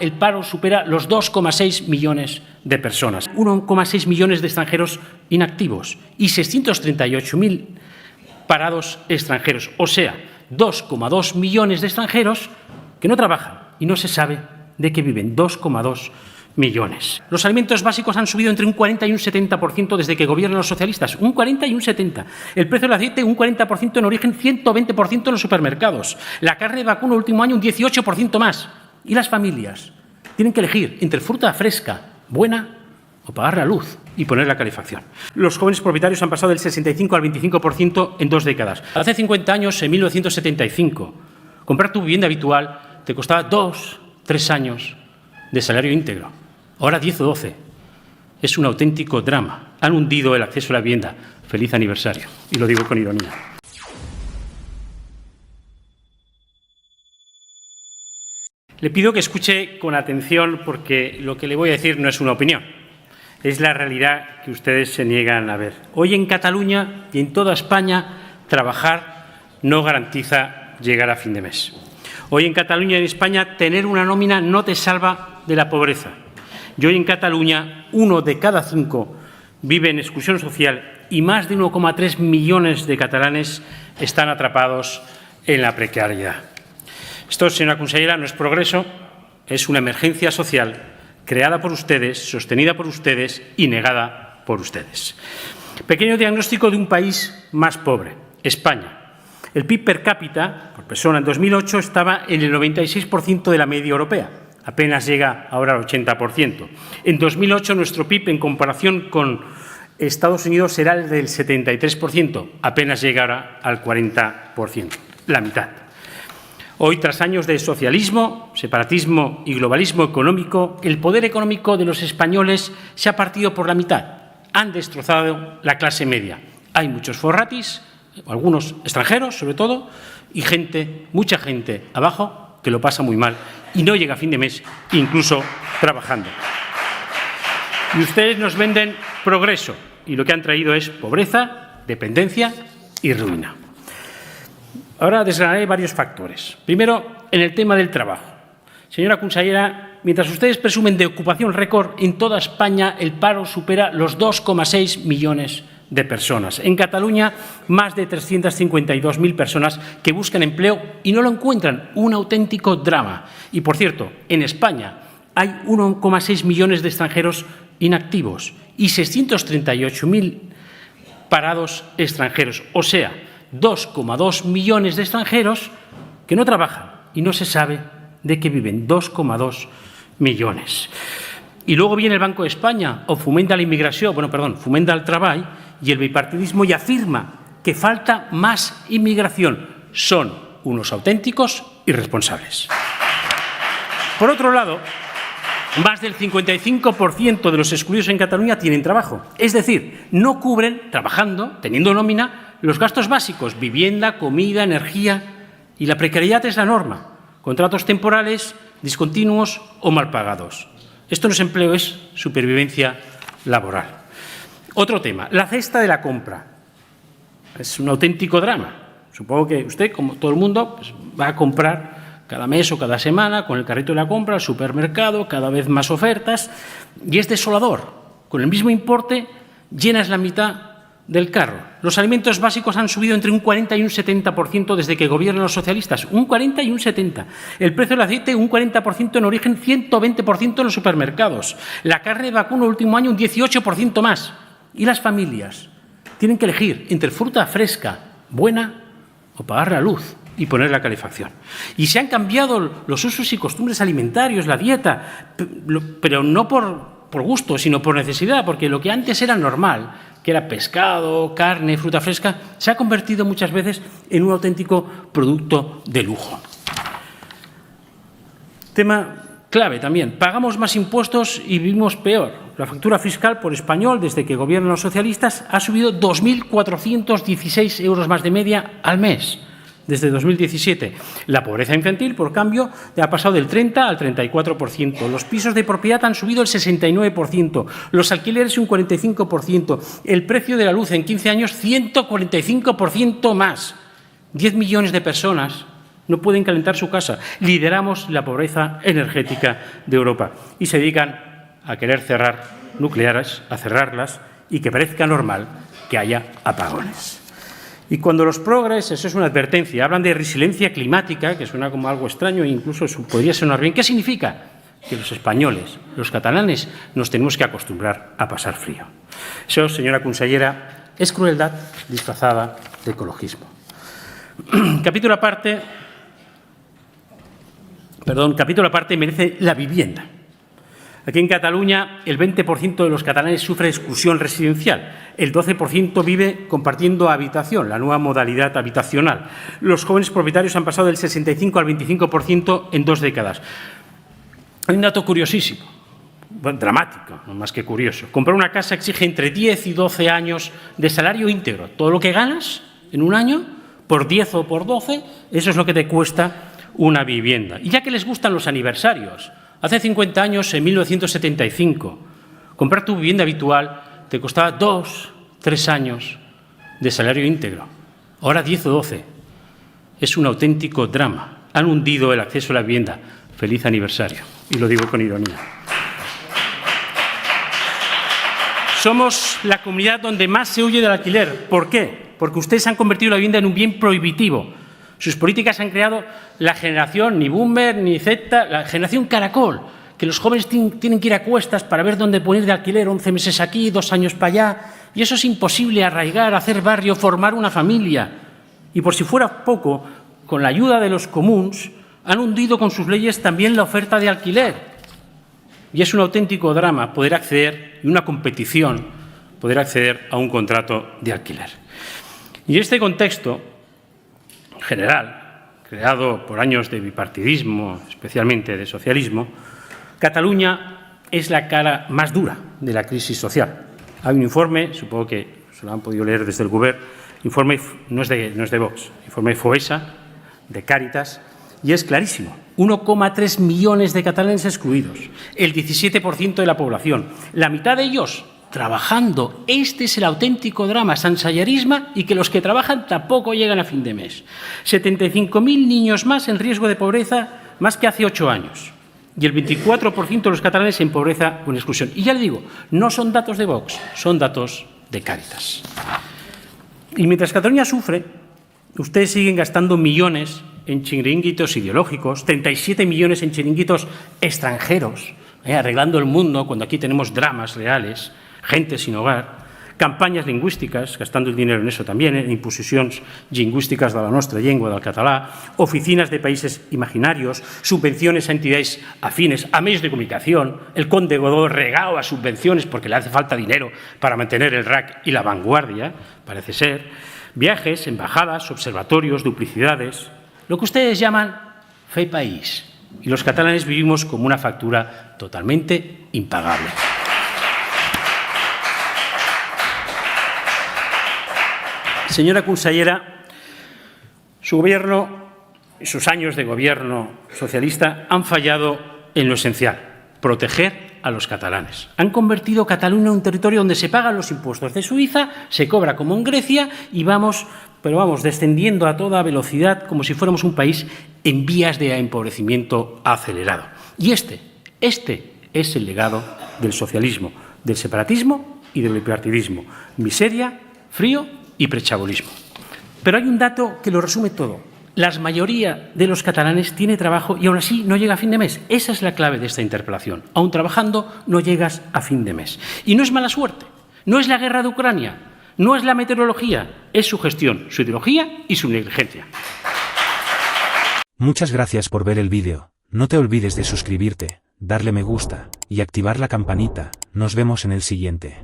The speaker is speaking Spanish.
El paro supera los 2,6 millones de personas, 1,6 millones de extranjeros inactivos y 638.000 parados extranjeros, o sea, 2,2 millones de extranjeros que no trabajan y no se sabe de qué viven, 2,2 millones. Los alimentos básicos han subido entre un 40 y un 70% desde que gobiernan los socialistas, un 40 y un 70%. El precio del aceite un 40% en origen, 120% en los supermercados. La carne de vacuno el último año un 18% más. Y las familias tienen que elegir entre fruta fresca, buena, o pagar la luz y poner la calefacción. Los jóvenes propietarios han pasado del 65 al 25% en 2 décadas. Hace 50 años, en 1975, comprar tu vivienda habitual te costaba 2, 3 años de salario íntegro. Ahora 10 o 12. Es un auténtico drama. Han hundido el acceso a la vivienda. Feliz aniversario. Y lo digo con ironía. Le pido que escuche con atención porque lo que le voy a decir no es una opinión. Es la realidad que ustedes se niegan a ver. Hoy en Cataluña y en toda España, trabajar no garantiza llegar a fin de mes. Hoy en Cataluña y en España, tener una nómina no te salva de la pobreza. Y hoy en Cataluña, 1 de cada 5 vive en exclusión social y más de 1,3 millones de catalanes están atrapados en la precariedad. Esto, señora consellera, no es progreso, es una emergencia social creada por ustedes, sostenida por ustedes y negada por ustedes. Pequeño diagnóstico de un país más pobre, España. El PIB per cápita, por persona, en 2008 estaba en el 96% de la media europea. Apenas llega ahora al 80%. En 2008 nuestro PIB, en comparación con Estados Unidos, será el del 73%. Apenas llega ahora al 40%, la mitad. Hoy, tras años de socialismo, separatismo y globalismo económico, el poder económico de los españoles se ha partido por la mitad. Han destrozado la clase media. Hay muchos forratis, algunos extranjeros sobre todo, y mucha gente abajo que lo pasa muy mal y no llega a fin de mes, incluso trabajando. Y ustedes nos venden progreso y lo que han traído es pobreza, dependencia y ruina. Ahora desgranaré varios factores. Primero, en el tema del trabajo. Señora consellera, mientras ustedes presumen de ocupación récord, en toda España el paro supera los 2,6 millones de personas. En Cataluña, más de 352.000 personas que buscan empleo y no lo encuentran. Un auténtico drama. Y, por cierto, en España hay 1,6 millones de extranjeros inactivos y 638.000 parados extranjeros. O sea, 2,2 millones de extranjeros que no trabajan y no se sabe de qué viven, 2,2 millones. Y luego viene el Banco de España o fomenta la inmigración, fomenta el treball y el bipartidismo y afirma que falta más inmigración. Son unos auténticos irresponsables. Por otro lado, más del 55% de los excluidos en Cataluña tienen trabajo. Es decir, no cubren, trabajando, teniendo nómina, los gastos básicos, vivienda, comida, energía, y la precariedad es la norma. Contratos temporales, discontinuos o mal pagados. Esto no es empleo, es supervivencia laboral. Otro tema, la cesta de la compra. Es un auténtico drama. Supongo que usted, como todo el mundo, va a comprar cada mes o cada semana con el carrito de la compra al supermercado, cada vez más ofertas, y es desolador. Con el mismo importe, llenas la mitad del carro. Los alimentos básicos han subido entre un 40 y un 70% desde que gobiernan los socialistas, un 40 y un 70%. El precio del aceite un 40% en origen, 120% en los supermercados. La carne de vacuno el último año un 18% más. Y las familias tienen que elegir entre fruta fresca, buena, o pagar la luz y poner la calefacción. Y se han cambiado los usos y costumbres alimentarios, la dieta, pero no por gusto, sino por necesidad, porque lo que antes era normal, que era pescado, carne, fruta fresca, se ha convertido muchas veces en un auténtico producto de lujo. Tema clave también, pagamos más impuestos y vivimos peor. La factura fiscal por español, desde que gobiernan los socialistas, ha subido 2.416 euros más de media al mes, desde 2017. La pobreza infantil, por cambio, ha pasado del 30 al 34%. Los pisos de propiedad han subido el 69%. Los alquileres un 45%. El precio de la luz en 15 años, 145% más. 10 millones de personas no pueden calentar su casa. Lideramos la pobreza energética de Europa y se dedican a querer cerrar nucleares, a cerrarlas y que parezca normal que haya apagones. Y cuando los progres, eso es una advertencia, hablan de resiliencia climática, que suena como algo extraño e incluso podría sonar bien, ¿qué significa? Que los españoles, los catalanes, nos tenemos que acostumbrar a pasar frío. Eso, señora consellera, es crueldad disfrazada de ecologismo. Capítulo aparte merece la vivienda. Aquí en Cataluña, el 20% de los catalanes sufre exclusión residencial. El 12% vive compartiendo habitación, la nueva modalidad habitacional. Los jóvenes propietarios han pasado del 65 al 25% en 2 décadas. Hay un dato curiosísimo, dramático, no más que curioso. Comprar una casa exige entre 10 y 12 años de salario íntegro. Todo lo que ganas en un año, por 10 o por 12, eso es lo que te cuesta una vivienda. Y ya que les gustan los aniversarios, hace 50 años, en 1975, comprar tu vivienda habitual te costaba 2, 3 años de salario íntegro. Ahora 10 o 12. Es un auténtico drama. Han hundido el acceso a la vivienda. Feliz aniversario. Y lo digo con ironía. Somos la comunidad donde más se huye del alquiler. ¿Por qué? Porque ustedes han convertido la vivienda en un bien prohibitivo. Sus políticas han creado la generación, ni boomer, ni Z, la generación caracol, que los jóvenes tienen que ir a cuestas para ver dónde poner de alquiler, 11 meses aquí, 2 años para allá. Y eso es imposible, arraigar, hacer barrio, formar una familia. Y por si fuera poco, con la ayuda de los comuns, han hundido con sus leyes también la oferta de alquiler. Y es un auténtico drama poder acceder, y una competición, poder acceder a un contrato de alquiler. Y en este contexto general, creado por años de bipartidismo, especialmente de socialismo, Cataluña es la cara más dura de la crisis social. Hay un informe, supongo que se lo han podido leer desde el Govern, informe no es de Vox, informe FOESA, de Cáritas, y es clarísimo. 1,3 millones de catalanes excluidos, el 17% de la población, la mitad de ellos trabajando. Este es el auténtico drama, sansallarisma, y que los que trabajan tampoco llegan a fin de mes. 75.000 niños más en riesgo de pobreza, más que hace 8 años. Y el 24% de los catalanes en pobreza con exclusión. Y ya le digo, no son datos de Vox, son datos de Cáritas. Y mientras Cataluña sufre, ustedes siguen gastando millones en chiringuitos ideológicos, 37 millones en chiringuitos extranjeros, arreglando el mundo cuando aquí tenemos dramas reales, gente sin hogar, campañas lingüísticas, gastando el dinero en eso también, en imposicions lingüísticas de la nostra llengua, del català, oficinas de países imaginarios, subvenciones a entidades afines, a medios de comunicación, el Conde Godó regado a subvenciones porque le hace falta dinero para mantener el RAC y la vanguardia, parece ser, viajes, embajadas, observatorios, duplicidades, lo que ustedes llaman fe país. Y los catalanes vivimos como una factura totalmente impagable. Señora consellera, su gobierno y sus años de gobierno socialista han fallado en lo esencial, proteger a los catalanes. Han convertido Cataluña en un territorio donde se pagan los impuestos de Suiza, se cobra como en Grecia y vamos descendiendo a toda velocidad como si fuéramos un país en vías de empobrecimiento acelerado. Y este es el legado del socialismo, del separatismo y del bipartidismo. Miseria, frío y prechabolismo. Pero hay un dato que lo resume todo. La mayoría de los catalanes tiene trabajo y aún así no llega a fin de mes. Esa es la clave de esta interpelación. Aún trabajando no llegas a fin de mes. Y no es mala suerte, no es la guerra de Ucrania, no es la meteorología, es su gestión, su ideología y su negligencia. Muchas gracias por ver el vídeo. No te olvides de suscribirte, darle me gusta y activar la campanita. Nos vemos en el siguiente.